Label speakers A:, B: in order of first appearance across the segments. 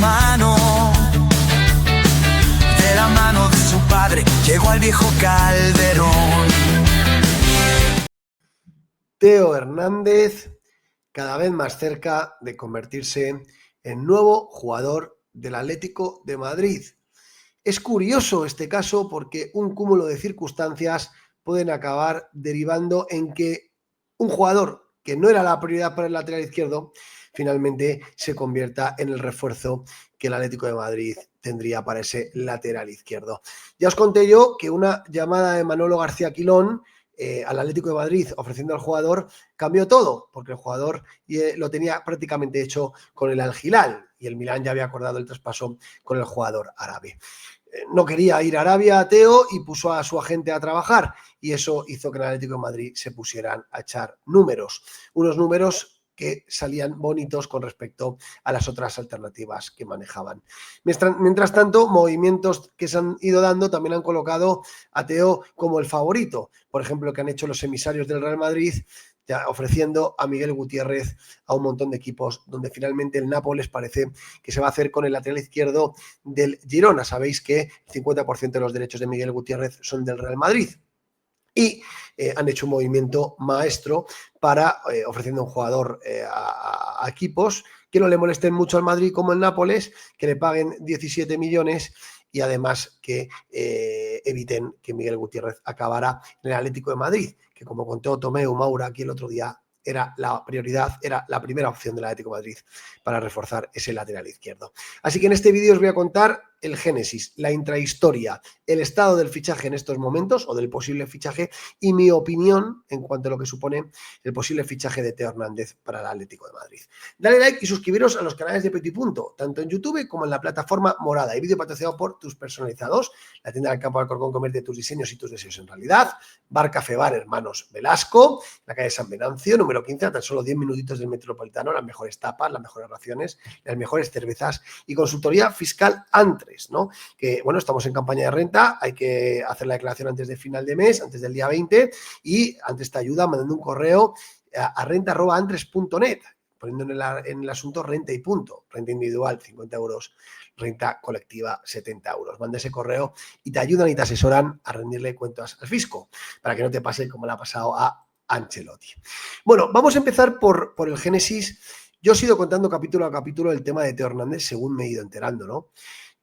A: mano. De la mano de su padre llegó al viejo Calderón.
B: Theo Hernández, cada vez más cerca de convertirse en nuevo jugador del Atlético de Madrid. Es curioso este caso porque un cúmulo de circunstancias pueden acabar derivando en que un jugador que no era la prioridad para el lateral izquierdo finalmente se convierta en el refuerzo que el Atlético de Madrid tendría para ese lateral izquierdo. Ya os conté yo que una llamada de Manolo García Quilón al Atlético de Madrid ofreciendo al jugador cambió todo, porque el jugador lo tenía prácticamente hecho con el Al Hilal y el Milán ya había acordado el traspaso con el jugador árabe. No quería ir a Arabia, Theo, y puso a su agente a trabajar, y eso hizo que el Atlético de Madrid se pusieran a echar números, unos números que salían bonitos con respecto a las otras alternativas que manejaban. Mientras tanto, movimientos que se han ido dando también han colocado a Theo como el favorito. Por ejemplo, que han hecho los emisarios del Real Madrid, ya ofreciendo a Miguel Gutiérrez a un montón de equipos, donde finalmente el Nápoles parece que se va a hacer con el lateral izquierdo del Girona. Sabéis que el 50% de los derechos de Miguel Gutiérrez son del Real Madrid. Y han hecho un movimiento maestro para ofreciendo un jugador a equipos que no le molesten mucho al Madrid como el Nápoles, que le paguen 17 millones y además que eviten que Miguel Gutiérrez acabara en el Atlético de Madrid, que como contó Tomeu Maura aquí el otro día, era la prioridad, era la primera opción del Atlético de Madrid para reforzar ese lateral izquierdo. Así que en este vídeo os voy a contar el génesis, la intrahistoria, el estado del fichaje en estos momentos o del posible fichaje y mi opinión en cuanto a lo que supone el posible fichaje de Theo Hernández para el Atlético de Madrid. Dale like y suscribiros a los canales de Petit Punto, tanto en YouTube como en la plataforma morada. Y vídeo patrocinado por Tus Personalizados, la tienda del Campo de Alcorcón, convierte tus diseños y tus deseos en realidad. Bar Café Bar Hermanos Velasco, la calle San Venancio, número 15, a tan solo 10 minutitos del Metropolitano, las mejores tapas, las mejores raciones, las mejores cervezas y consultoría fiscal Antres, ¿no? Que, bueno, estamos en campaña de renta, hay que hacer la declaración antes de final de mes, antes del día 20, y antes te ayuda mandando un correo a renta@antres.net, poniendo en el asunto renta y punto, renta individual 50 euros, renta colectiva 70 euros. Manda ese correo y te ayudan y te asesoran a rendirle cuentas al fisco, para que no te pase como le ha pasado a Ancelotti. Bueno, vamos a empezar por el génesis. Yo os he ido contando capítulo a capítulo el tema de Theo Hernández según me he ido enterando, ¿no?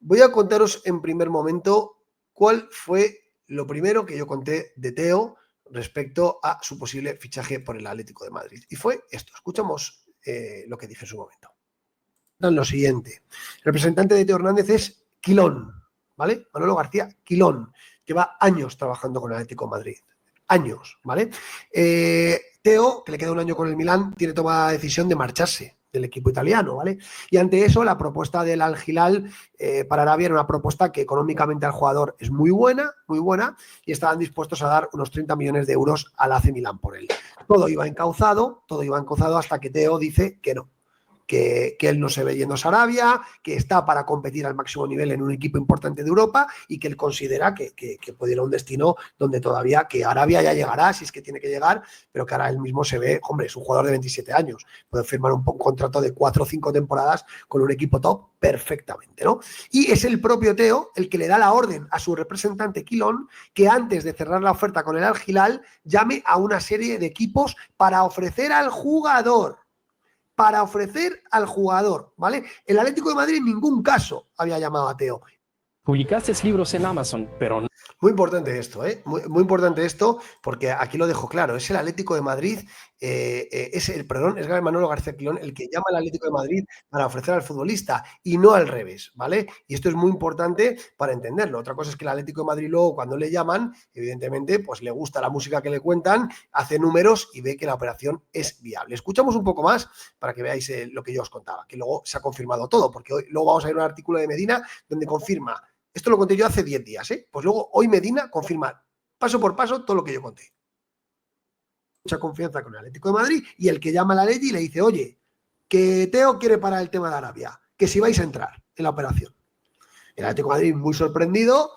B: Voy a contaros en primer momento cuál fue lo primero que yo conté de Theo respecto a su posible fichaje por el Atlético de Madrid. Y fue esto. Escuchamos lo que dije en su momento. Lo siguiente. El representante de Theo Hernández es Quilón, ¿vale? Manolo García Quilón. Lleva años trabajando con el Atlético de Madrid. Años, ¿vale? Theo, que le queda un año con el Milán, tiene tomada la decisión de marcharse del equipo italiano, ¿vale? Y ante eso, la propuesta del Al Hilal para Arabia era una propuesta que económicamente al jugador es muy buena, y estaban dispuestos a dar unos 30 millones de euros al AC Milán por él. Todo iba encauzado hasta que Theo dice que no. Que él no se ve yendo a Arabia, que está para competir al máximo nivel en un equipo importante de Europa y que él considera que puede ir a un destino donde todavía, que Arabia ya llegará, si es que tiene que llegar, pero que ahora él mismo se ve, hombre, es un jugador de 27 años, puede firmar un contrato de 4 o 5 temporadas con un equipo top perfectamente, ¿no? Y es el propio Theo el que le da la orden a su representante Quilón que antes de cerrar la oferta con el Al Hilal llame a una serie de equipos para ofrecer al jugador, ¿vale? El Atlético de Madrid en ningún caso había llamado a Theo.
C: Publicaste libros en Amazon, pero no.
B: Muy importante esto, ¿eh? Muy importante esto, porque aquí lo dejo claro. Es el Atlético de Madrid, es Manolo García Quilón el que llama al Atlético de Madrid para ofrecer al futbolista y no al revés, ¿vale? Y esto es muy importante para entenderlo. Otra cosa es que el Atlético de Madrid luego, cuando le llaman, evidentemente, pues le gusta la música que le cuentan, hace números y ve que la operación es viable. Escuchamos un poco más para que veáis lo que yo os contaba, que luego se ha confirmado todo, porque luego vamos a ver un artículo de Medina donde confirma. Esto lo conté yo hace 10 días, ¿eh? Pues luego hoy Medina confirma paso por paso todo lo que yo conté. Mucha confianza con el Atlético de Madrid y el que llama a la Atleti y le dice, oye, que Theo quiere parar el tema de Arabia, que si vais a entrar en la operación. El Atlético de Madrid muy sorprendido,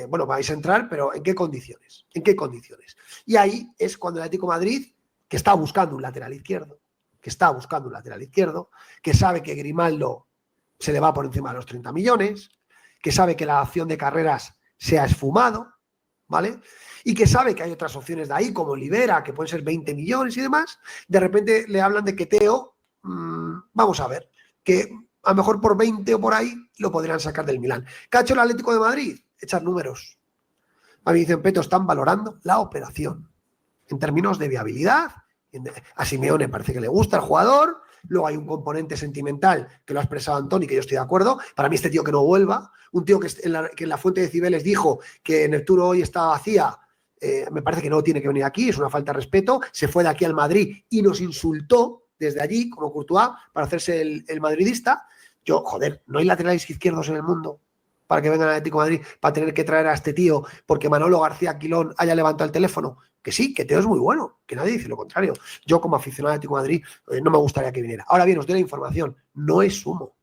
B: bueno, vais a entrar, pero ¿en qué condiciones? ¿En qué condiciones? Y ahí es cuando el Atlético de Madrid, que está buscando un lateral izquierdo, que sabe que Grimaldo se le va por encima de los 30 millones, que sabe que la opción de carreras se ha esfumado, ¿vale? Y que sabe que hay otras opciones de ahí, como Libera, que pueden ser 20 millones y demás. De repente le hablan de que Teo, vamos a ver, que a lo mejor por 20 o por ahí lo podrían sacar del Milán. ¿Qué ha hecho el Atlético de Madrid? Echar números. A mí dicen, Peto, están valorando la operación en términos de viabilidad. A Simeone parece que le gusta el jugador. Luego hay un componente sentimental que lo ha expresado Antoni, que yo estoy de acuerdo. Para mí este tío que no vuelva, un tío que en la fuente de Cibeles dijo que Neptuno hoy estaba vacía, me parece que no tiene que venir aquí, es una falta de respeto. Se fue de aquí al Madrid y nos insultó desde allí, como Courtois, para hacerse el madridista. Yo, joder, no hay laterales izquierdos en el mundo para que vengan al Atlético de Madrid, para tener que traer a este tío porque Manolo García Quilón haya levantado el teléfono. Que sí, que Teo es muy bueno, que nadie dice lo contrario. Yo, como aficionado al Atlético de Madrid, no me gustaría que viniera. Ahora bien, os doy la información. No es humo.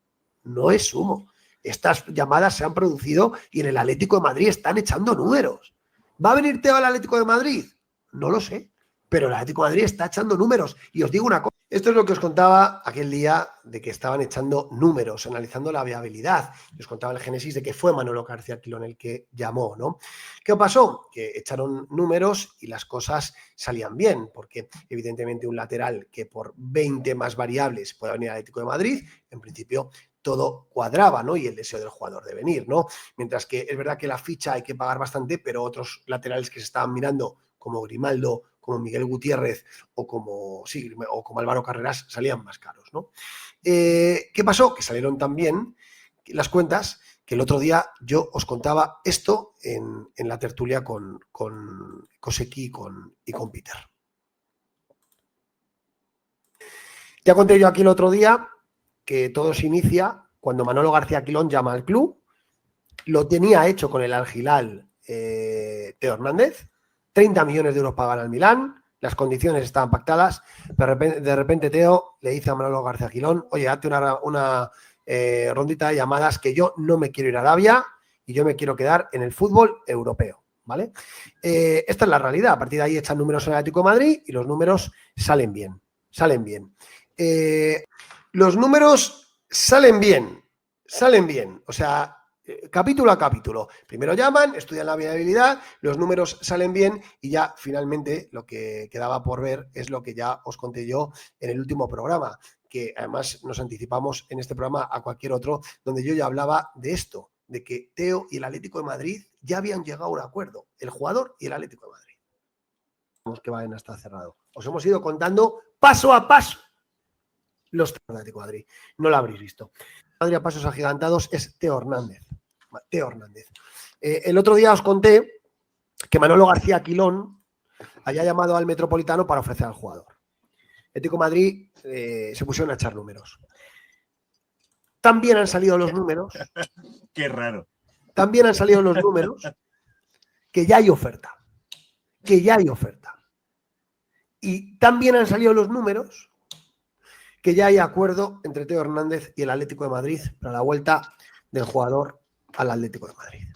B: No es humo. Estas llamadas se han producido y en el Atlético de Madrid están echando números. ¿Va a venir Teo al Atlético de Madrid? No lo sé. Pero el Atlético de Madrid está echando números. Y os digo una cosa. Esto es lo que os contaba aquel día de que estaban echando números, analizando la viabilidad. Os contaba el génesis de que fue Manolo García Quilón el que llamó, ¿no? ¿Qué pasó? Que echaron números y las cosas salían bien, porque evidentemente un lateral que por 20 más variables pueda venir al Atlético de Madrid, en principio todo cuadraba, ¿no? Y el deseo del jugador de venir, ¿no? Mientras que es verdad que la ficha hay que pagar bastante, pero otros laterales que se estaban mirando, como Grimaldo, como Miguel Gutiérrez o como Álvaro Carreras, salían más caros, ¿no? ¿Qué pasó? Que salieron también las cuentas que el otro día yo os contaba esto en la tertulia con Koseki y con Peter. Ya conté yo aquí el otro día que todo se inicia cuando Manolo García Quilón llama al club, lo tenía hecho con el Al Hilal Teo Hernández, 30 millones de euros pagan al Milán, las condiciones estaban pactadas, de repente Teo le dice a Manolo García Quilón, oye, hazte una rondita de llamadas que yo no me quiero ir a Arabia y yo me quiero quedar en el fútbol europeo, ¿vale? Esta es la realidad, a partir de ahí echan números en el Atlético de Madrid y los números salen bien, los números salen bien, o sea, capítulo a capítulo. Primero llaman, estudian la viabilidad, los números salen bien y ya finalmente lo que quedaba por ver es lo que ya os conté yo en el último programa, que además nos anticipamos en este programa a cualquier otro, donde yo ya hablaba de esto, de que Teo y el Atlético de Madrid ya habían llegado a un acuerdo, el jugador y el Atlético de Madrid. Vamos que vayan hasta cerrado. Os hemos ido contando paso a paso los del Atlético de Madrid. No lo habréis visto. Madrid a pasos agigantados es Teo Hernández. El otro día os conté que Manolo García Quilón haya llamado al Metropolitano para ofrecer al jugador. Atlético de Madrid se pusieron a echar números. También han salido los números.
D: Qué raro.
B: También han salido los números que ya hay oferta. Y también han salido los números que ya hay acuerdo entre Teo Hernández y el Atlético de Madrid para la vuelta del jugador al Atlético de Madrid.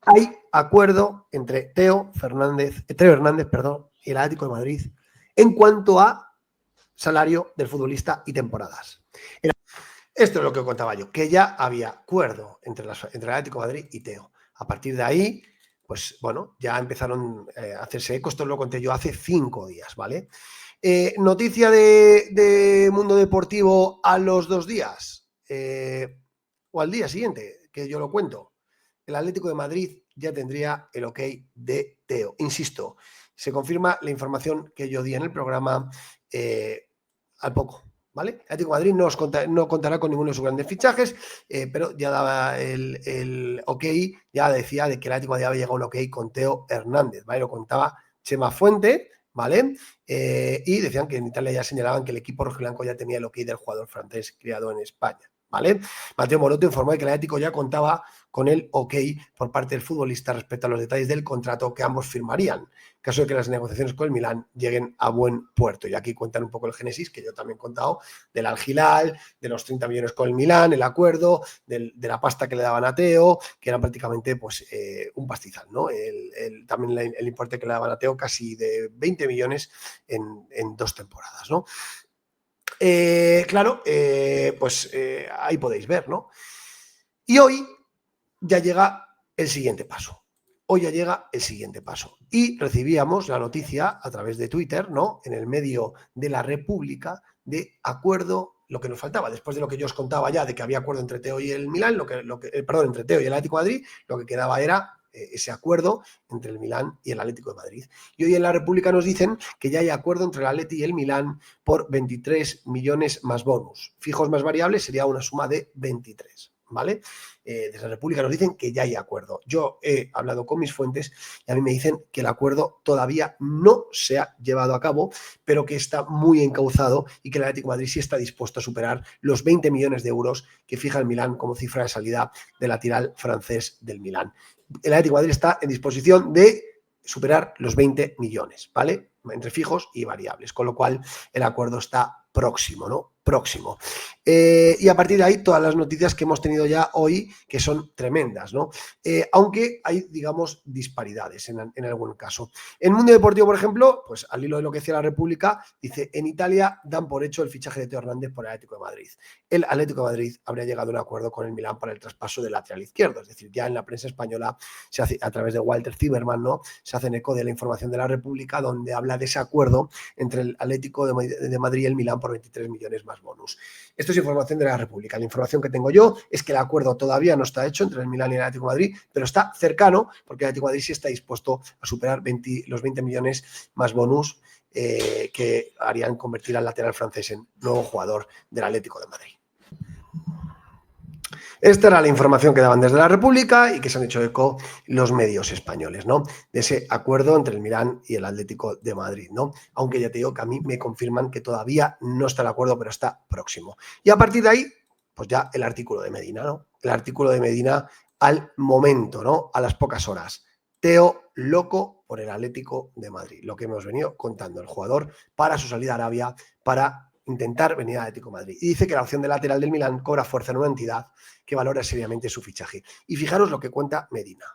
B: Hay acuerdo entre Teo Hernández, y el Atlético de Madrid en cuanto a salario del futbolista y temporadas. Esto es lo que contaba yo, que ya había acuerdo entre el Atlético de Madrid y Teo. A partir de ahí, pues bueno, ya empezaron a hacerse eco. Esto lo conté yo hace 5 días, ¿vale? Noticia de Mundo Deportivo a los 2 días o al día siguiente, que yo lo cuento. El Atlético de Madrid ya tendría el ok de Teo. Insisto, se confirma la información que yo di en el programa al poco, ¿vale? El Atlético de Madrid no contará con ninguno de sus grandes fichajes, pero ya daba el ok, ya decía de que el Atlético de Madrid había llegado a un ok con Teo Hernández, ¿vale? Lo contaba Chema Fuente, ¿vale? Y decían que en Italia ya señalaban que el equipo rojiblanco ya tenía el ok del jugador francés criado en España, ¿vale? Mateo Moroto informó de que el Atlético ya contaba con el ok por parte del futbolista respecto a los detalles del contrato que ambos firmarían, en caso de que las negociaciones con el Milán lleguen a buen puerto. Y aquí cuentan un poco el génesis, que yo también he contado, del Al Hilal, de los 30 millones con el Milán, el acuerdo, de la pasta que le daban a Teo, que era prácticamente pues, un pastizal, ¿no? También el importe que le daban a Teo, casi de 20 millones en 2 temporadas, ¿no? Claro, pues ahí podéis ver, ¿no? Y hoy ya llega el siguiente paso. Hoy ya llega el siguiente paso. Y recibíamos la noticia a través de Twitter, ¿no? En el medio de la República, de acuerdo, lo que nos faltaba, después de lo que yo os contaba ya, de que había acuerdo entre Teo y el Milán, perdón, entre Teo y el Atlético de Madrid, lo que quedaba era ese acuerdo entre el Milán y el Atlético de Madrid. Y hoy en la República nos dicen que ya hay acuerdo entre el Atleti y el Milán por 23 millones más bonus. Fijos más variables sería una suma de 23. ¿Vale? Desde la República nos dicen que ya hay acuerdo. Yo he hablado con mis fuentes y a mí me dicen que el acuerdo todavía no se ha llevado a cabo, pero que está muy encauzado y que el Atlético de Madrid sí está dispuesto a superar los 20 millones de euros que fija el Milán como cifra de salida del lateral francés del Milán. El Atlético de Madrid está en disposición de superar los 20 millones, ¿vale? Entre fijos y variables, con lo cual el acuerdo está próximo, ¿no? Próximo. Y a partir de ahí, todas las noticias que hemos tenido ya hoy, que son tremendas, ¿no? Aunque hay, digamos, disparidades en algún caso. En el mundo deportivo, por ejemplo, pues al hilo de lo que decía la República, dice, en Italia dan por hecho el fichaje de Teo Hernández por el Atlético de Madrid. El Atlético de Madrid habría llegado a un acuerdo con el Milán para el traspaso del lateral izquierdo, es decir, ya en la prensa española, se hace, a través de Walter Zimmerman, ¿no? Se hacen eco de la información de la República, donde habla de ese acuerdo entre el Atlético de Madrid y el Milán por 23 millones más bonus. Esto es información de la República. La información que tengo yo es que el acuerdo todavía no está hecho entre el Milán y el Atlético de Madrid, pero está cercano porque el Atlético de Madrid sí está dispuesto a superar los 20 millones más bonus que harían convertir al lateral francés en nuevo jugador del Atlético de Madrid. Esta era la información que daban desde la República y que se han hecho eco los medios españoles, ¿no? De ese acuerdo entre el Milán y el Atlético de Madrid, ¿no? Aunque ya te digo que a mí me confirman que todavía no está el acuerdo, pero está próximo. Y a partir de ahí, pues ya el artículo de Medina, ¿no? El artículo de Medina al momento, ¿no? A las pocas horas. Teo loco por el Atlético de Madrid. Lo que hemos venido contando, el jugador para su salida a Arabia, para intentar venir al Atlético de Madrid. Y dice que la opción de lateral del Milán cobra fuerza en una entidad que valora seriamente su fichaje. Y fijaros lo que cuenta Medina.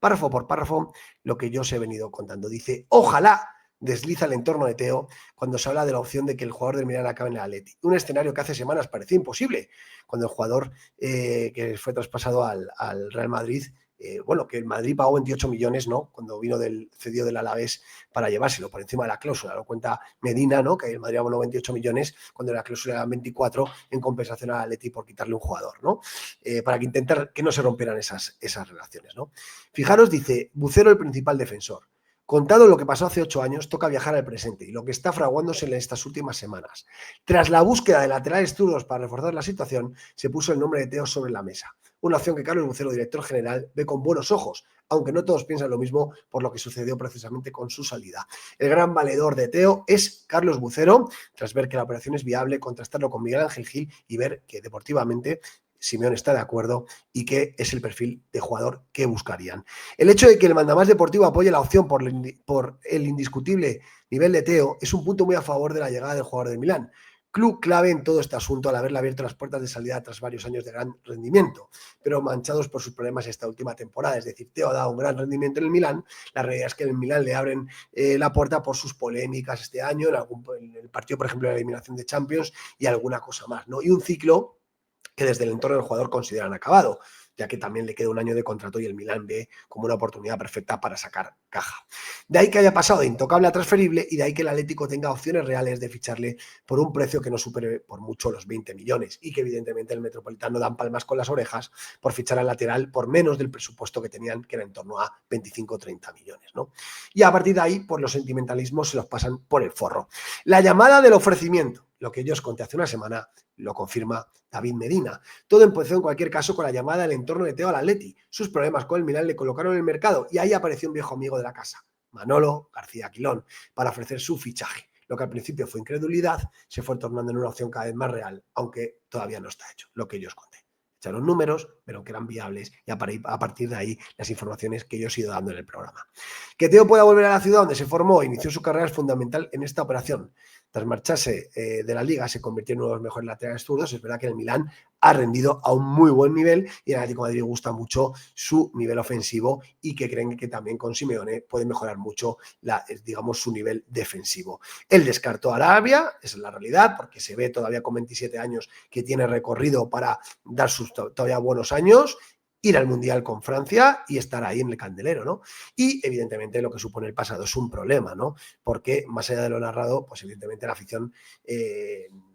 B: Párrafo por párrafo, lo que yo os he venido contando. Dice, ojalá desliza el entorno de Teo cuando se habla de la opción de que el jugador del Milán acabe en el Atleti. Un escenario que hace semanas parecía imposible, cuando el jugador que fue traspasado al Real Madrid, que el Madrid pagó 28 millones, ¿no? Cuando cedió del Alavés para llevárselo por encima de la cláusula. Lo cuenta Medina, ¿no? Que el Madrid abonó 28 millones cuando la cláusula era 24 en compensación al Atleti por quitarle un jugador, ¿no? Para que intentar que no se rompieran esas relaciones, ¿no? Fijaros, dice, Bucero el principal defensor. Contado lo que pasó hace 8 años, toca viajar al presente y lo que está fraguándose en estas últimas semanas. Tras la búsqueda de laterales zurdos para reforzar la situación, se puso el nombre de Teo sobre la mesa. Una opción que Carlos Bucero, director general, ve con buenos ojos, aunque no todos piensan lo mismo por lo que sucedió precisamente con su salida. El gran valedor de Teo es Carlos Bucero, tras ver que la operación es viable, contrastarlo con Miguel Ángel Gil y ver que deportivamente Simeone está de acuerdo y que es el perfil de jugador que buscarían. El hecho de que el mandamás deportivo apoye la opción por el indiscutible nivel de Teo es un punto muy a favor de la llegada del jugador de Milán. Club clave en todo este asunto al haberle abierto las puertas de salida tras varios años de gran rendimiento, pero manchados por sus problemas esta última temporada. Es decir, Teo ha dado un gran rendimiento en el Milán. La realidad es que en el Milán le abren la puerta por sus polémicas este año, en el partido, por ejemplo, de la eliminación de Champions y alguna cosa más, ¿no? Y un ciclo que desde el entorno del jugador consideran acabado, ya que también le queda un año de contrato y el Milán ve como una oportunidad perfecta para sacar caja. De ahí que haya pasado de intocable a transferible y de ahí que el Atlético tenga opciones reales de ficharle por un precio que no supere por mucho los 20 millones y que evidentemente el Metropolitano dan palmas con las orejas por fichar al lateral por menos del presupuesto que tenían, que era en torno a 25 o 30 millones, ¿no? Y a partir de ahí, pues los sentimentalismos se los pasan por el forro. La llamada del ofrecimiento, lo que yo os conté hace una semana, lo confirma David Medina. Todo empezó en cualquier caso con la llamada del entorno de Teo al Atleti. Sus problemas con el Milán le colocaron en el mercado y ahí apareció un viejo amigo de la casa, Manolo García Quilón, para ofrecer su fichaje. Lo que al principio fue incredulidad se fue tornando en una opción cada vez más real, aunque todavía no está hecho, lo que yo os conté. Echaron números, pero que eran viables y a partir de ahí las informaciones que yo os he ido dando en el programa. Que Teo pueda volver a la ciudad donde se formó e inició su carrera es fundamental en esta operación. tras marcharse de la Liga, se convirtió en uno de los mejores laterales zurdos. Es verdad que el Milán ha rendido a un muy buen nivel y el Atlético de Madrid gusta mucho su nivel ofensivo y que creen que también con Simeone puede mejorar mucho digamos, su nivel defensivo. Él descartó a Arabia, esa es la realidad, porque se ve todavía con 27 años que tiene recorrido para dar sus todavía buenos años, ir al Mundial con Francia y estar ahí en el candelero, ¿no? Y evidentemente lo que supone el pasado es un problema, ¿no? Porque más allá de lo narrado, pues evidentemente la afición,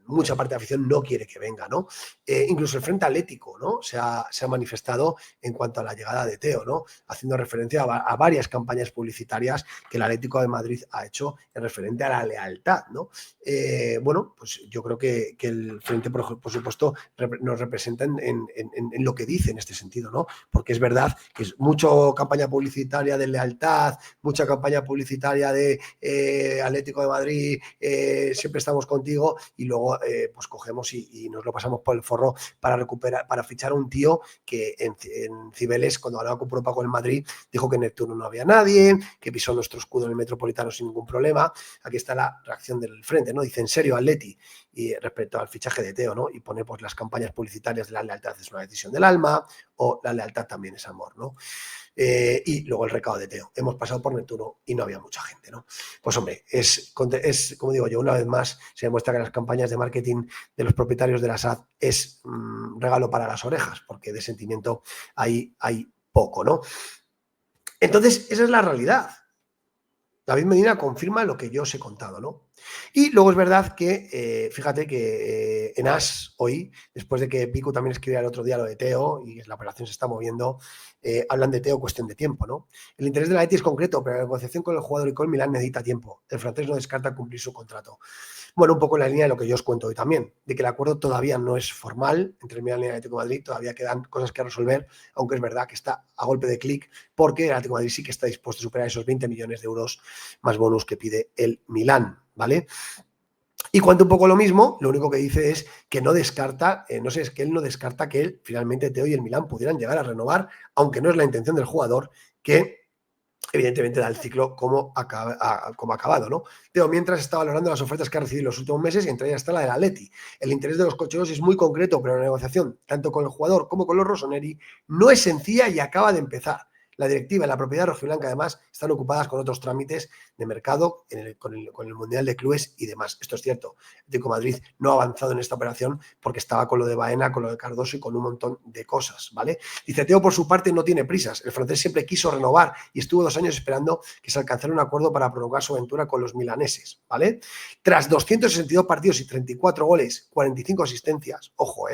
B: mucha parte de la afición no quiere que venga, ¿no? Incluso el Frente Atlético, ¿no? Se ha manifestado en cuanto a la llegada de Teo, ¿no? Haciendo referencia a varias campañas publicitarias que el Atlético de Madrid ha hecho en referente a la lealtad, ¿no? Bueno, pues yo creo que el Frente, por supuesto, nos representa en lo que dice en este sentido, ¿no? Porque es verdad que es mucha campaña publicitaria de lealtad, mucha campaña publicitaria de Atlético de Madrid, siempre estamos contigo, y luego pues cogemos y nos lo pasamos por el forro para fichar a un tío que en Cibeles, cuando ganaba con Europa con el Madrid, dijo que en Neptuno no había nadie, que pisó nuestro escudo en el Metropolitano sin ningún problema. Aquí está la reacción del Frente, ¿no? Dice, en serio, Atleti, y respecto al fichaje de Teo, ¿no? Y pone pues las campañas publicitarias de la lealtad es una decisión del alma, o la lealtad también es amor, ¿no? Y luego el recado de Teo. Hemos pasado por Neptuno y no había mucha gente, ¿no? Pues hombre, es como digo yo, una vez más se demuestra que las campañas de marketing de los propietarios de la SAD es regalo para las orejas, porque de sentimiento hay poco, ¿no? Entonces, esa es la realidad. David Medina confirma lo que yo os he contado, ¿no? Y luego es verdad que, fíjate que en AS hoy, después de que Pico también escribiera el otro día lo de Teo y la operación se está moviendo, hablan de Teo cuestión de tiempo, ¿no? El interés de la Leti es concreto, pero la negociación con el jugador y con el Milán necesita tiempo. El francés no descarta cumplir su contrato. Bueno, un poco en la línea de lo que yo os cuento hoy también, de que el acuerdo todavía no es formal entre el Milán y el Atlético de Madrid, todavía quedan cosas que resolver, aunque es verdad que está a golpe de clic, porque el Atlético de Madrid sí que está dispuesto a superar esos 20 millones de euros más bonus que pide el Milán, ¿vale? Y cuenta un poco lo mismo, lo único que dice es que no descarta, es que él no descarta que él finalmente Teo y el Milán pudieran llegar a renovar, aunque no es la intención del jugador, que evidentemente da el ciclo como acabado, ¿no? Teo, mientras, está valorando las ofertas que ha recibido en los últimos meses, y entre ellas está la del Atleti. El interés de los colchoneros es muy concreto, pero la negociación, tanto con el jugador como con los rossoneri, no es sencilla y acaba de empezar. La directiva y la propiedad rojiblanca, además, están ocupadas con otros trámites de mercado con el Mundial de Clubes y demás. Esto es cierto. El Atlético de Madrid no ha avanzado en esta operación porque estaba con lo de Baena, con lo de Cardoso y con un montón de cosas, ¿vale? Dice, Teo, por su parte, no tiene prisas. El francés siempre quiso renovar y estuvo 2 años esperando que se alcanzara un acuerdo para prolongar su aventura con los milaneses, ¿vale? Tras 262 partidos y 34 goles, 45 asistencias, ojo,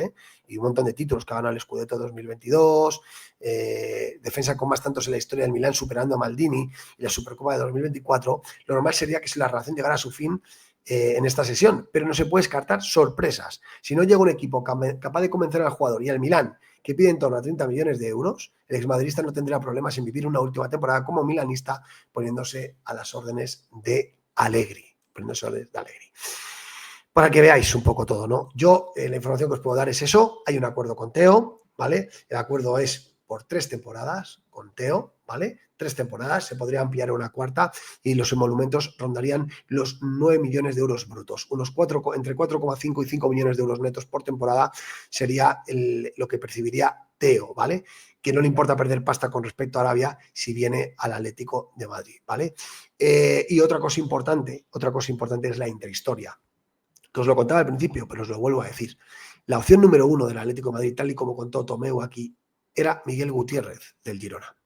B: y un montón de títulos que ha ganado el Scudetto 2022, defensa con más tantos en la historia del Milán, superando a Maldini, y la Supercopa de 2024, lo normal sería que si la relación llegara a su fin en esta sesión, pero no se puede descartar sorpresas. Si no llega un equipo capaz de convencer al jugador y al Milán, que pide en torno a 30 millones de euros, el exmadridista no tendría problemas en vivir una última temporada como milanista, poniéndose a las órdenes de Allegri. Para que veáis un poco todo, ¿no? Yo, la información que os puedo dar es eso. Hay un acuerdo con Teo, ¿vale? El acuerdo es por 3 temporadas con Teo, ¿vale? 3 temporadas, se podría ampliar a una cuarta y los emolumentos rondarían los 9 millones de euros brutos. Entre 4,5 y 5 millones de euros netos por temporada sería lo que percibiría Teo, ¿vale? Que no le importa perder pasta con respecto a Arabia si viene al Atlético de Madrid, ¿vale? Y otra cosa importante es la intrahistoria, que os lo contaba al principio, pero os lo vuelvo a decir. La opción número 1 del Atlético de Madrid, tal y como contó Tomeu aquí, era Miguel Gutiérrez, del Girona.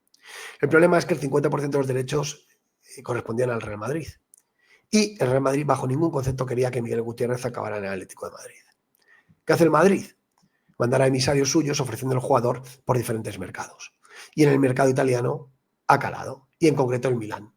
B: El problema es que el 50% de los derechos correspondían al Real Madrid. Y el Real Madrid, bajo ningún concepto, quería que Miguel Gutiérrez acabara en el Atlético de Madrid. ¿Qué hace el Madrid? Mandar a emisarios suyos ofreciendo al jugador por diferentes mercados. Y en el mercado italiano ha calado, y en concreto el Milán.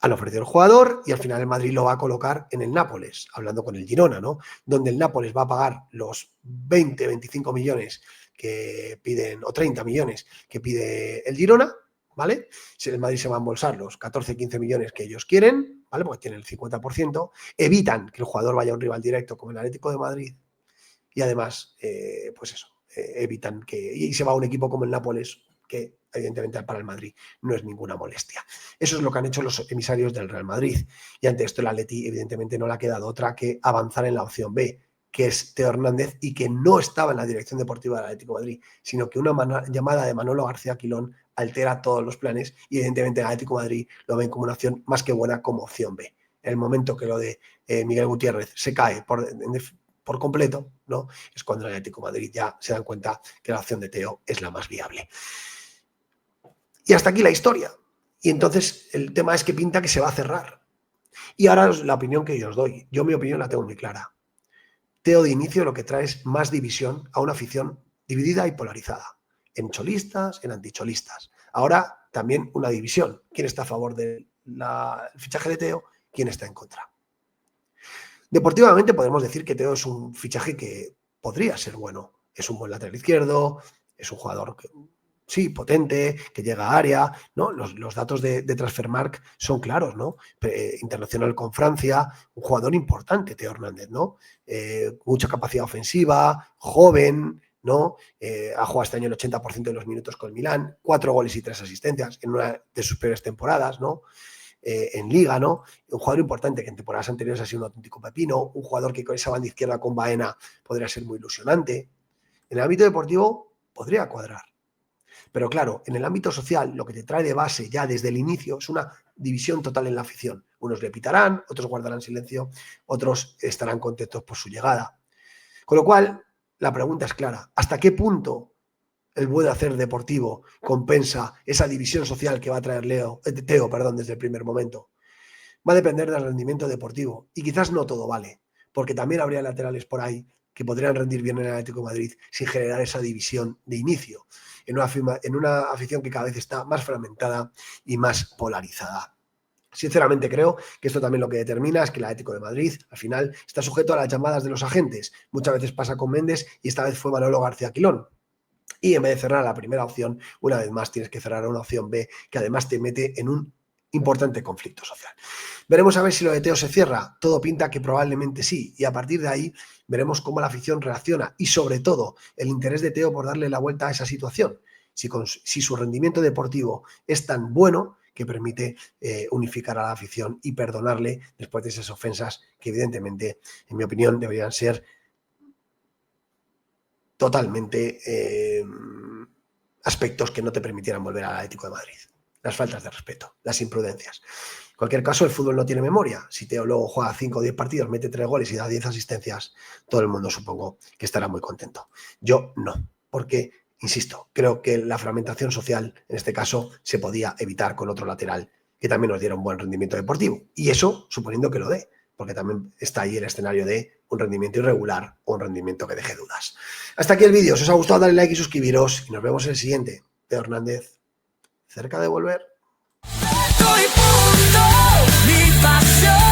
B: Han ofrecido el jugador y al final el Madrid lo va a colocar en el Nápoles, hablando con el Girona, ¿no? Donde el Nápoles va a pagar los 20, 25 millones que piden, o 30 millones que pide el Girona, ¿vale? Si el Madrid se va a embolsar los 14, 15 millones que ellos quieren, ¿vale? Porque tienen el 50%, evitan que el jugador vaya a un rival directo como el Atlético de Madrid y además, pues eso, evitan que... Y se va a un equipo como el Nápoles, que evidentemente para el Madrid no es ninguna molestia. Eso es lo que han hecho los emisarios del Real Madrid. Y ante esto el Atleti evidentemente no le ha quedado otra que avanzar en la opción B, que es Teo Hernández, y que no estaba en la dirección deportiva del Atlético de Madrid, sino que una llamada de Manolo García Quilón altera todos los planes y evidentemente el Atlético de Madrid lo ven como una opción más que buena como opción B. En el momento que lo de Miguel Gutiérrez se cae por completo, ¿no? Es cuando el Atlético de Madrid ya se dan cuenta que la opción de Teo es la más viable. Y hasta aquí la historia. Y entonces el tema es que pinta que se va a cerrar. Y ahora la opinión que yo os doy. Yo mi opinión la tengo muy clara. Teo de inicio lo que trae es más división a una afición dividida y polarizada. En cholistas, en anticholistas. Ahora también una división. ¿Quién está a favor del fichaje de Teo? ¿Quién está en contra? Deportivamente podemos decir que Teo es un fichaje que podría ser bueno. Es un buen lateral izquierdo, es un jugador que, sí, potente, que llega a área, ¿no? Los datos de Transfermarkt son claros, ¿no? Internacional con Francia, un jugador importante, Teo Hernández, ¿no? Mucha capacidad ofensiva, joven, ¿no? Ha jugado este año el 80% de los minutos con el Milán, 4 goles y 3 asistencias en una de sus peores temporadas, ¿no? En Liga, ¿no? Un jugador importante que en temporadas anteriores ha sido un auténtico pepino, un jugador que con esa banda izquierda con Baena podría ser muy ilusionante. En el ámbito deportivo podría cuadrar. Pero claro, en el ámbito social lo que te trae de base ya desde el inicio es una división total en la afición. Unos le pitarán, otros guardarán silencio, otros estarán contentos por su llegada. Con lo cual, la pregunta es clara. ¿Hasta qué punto el buen hacer deportivo compensa esa división social que va a traer Teo desde el primer momento? Va a depender del rendimiento deportivo. Y quizás no todo vale, porque también habría laterales por ahí que podrían rendir bien en el Atlético de Madrid sin generar esa división de inicio, en una afición que cada vez está más fragmentada y más polarizada. Sinceramente creo que esto también lo que determina es que el Atlético de Madrid al final está sujeto a las llamadas de los agentes. Muchas veces pasa con Méndez y esta vez fue Manolo García Quilón. Y en vez de cerrar la primera opción, una vez más tienes que cerrar una opción B que además te mete en un importante conflicto social. Veremos a ver si lo de Teo se cierra. Todo pinta que probablemente sí. Y a partir de ahí veremos cómo la afición reacciona y sobre todo el interés de Teo por darle la vuelta a esa situación. Si su rendimiento deportivo es tan bueno que permite unificar a la afición y perdonarle después de esas ofensas que evidentemente, en mi opinión, deberían ser totalmente aspectos que no te permitieran volver al Atlético de Madrid. Las faltas de respeto, las imprudencias. En cualquier caso, el fútbol no tiene memoria. Si Teo luego juega 5 o 10 partidos, mete 3 goles y da 10 asistencias, todo el mundo supongo que estará muy contento. Yo no, porque, insisto, creo que la fragmentación social, en este caso, se podía evitar con otro lateral que también nos diera un buen rendimiento deportivo. Y eso, suponiendo que lo dé, porque también está ahí el escenario de un rendimiento irregular o un rendimiento que deje dudas. Hasta aquí el vídeo. Si os ha gustado, dale like y suscribiros. Y nos vemos en el siguiente. Teo Hernández, cerca de volver.
A: Mi pasión.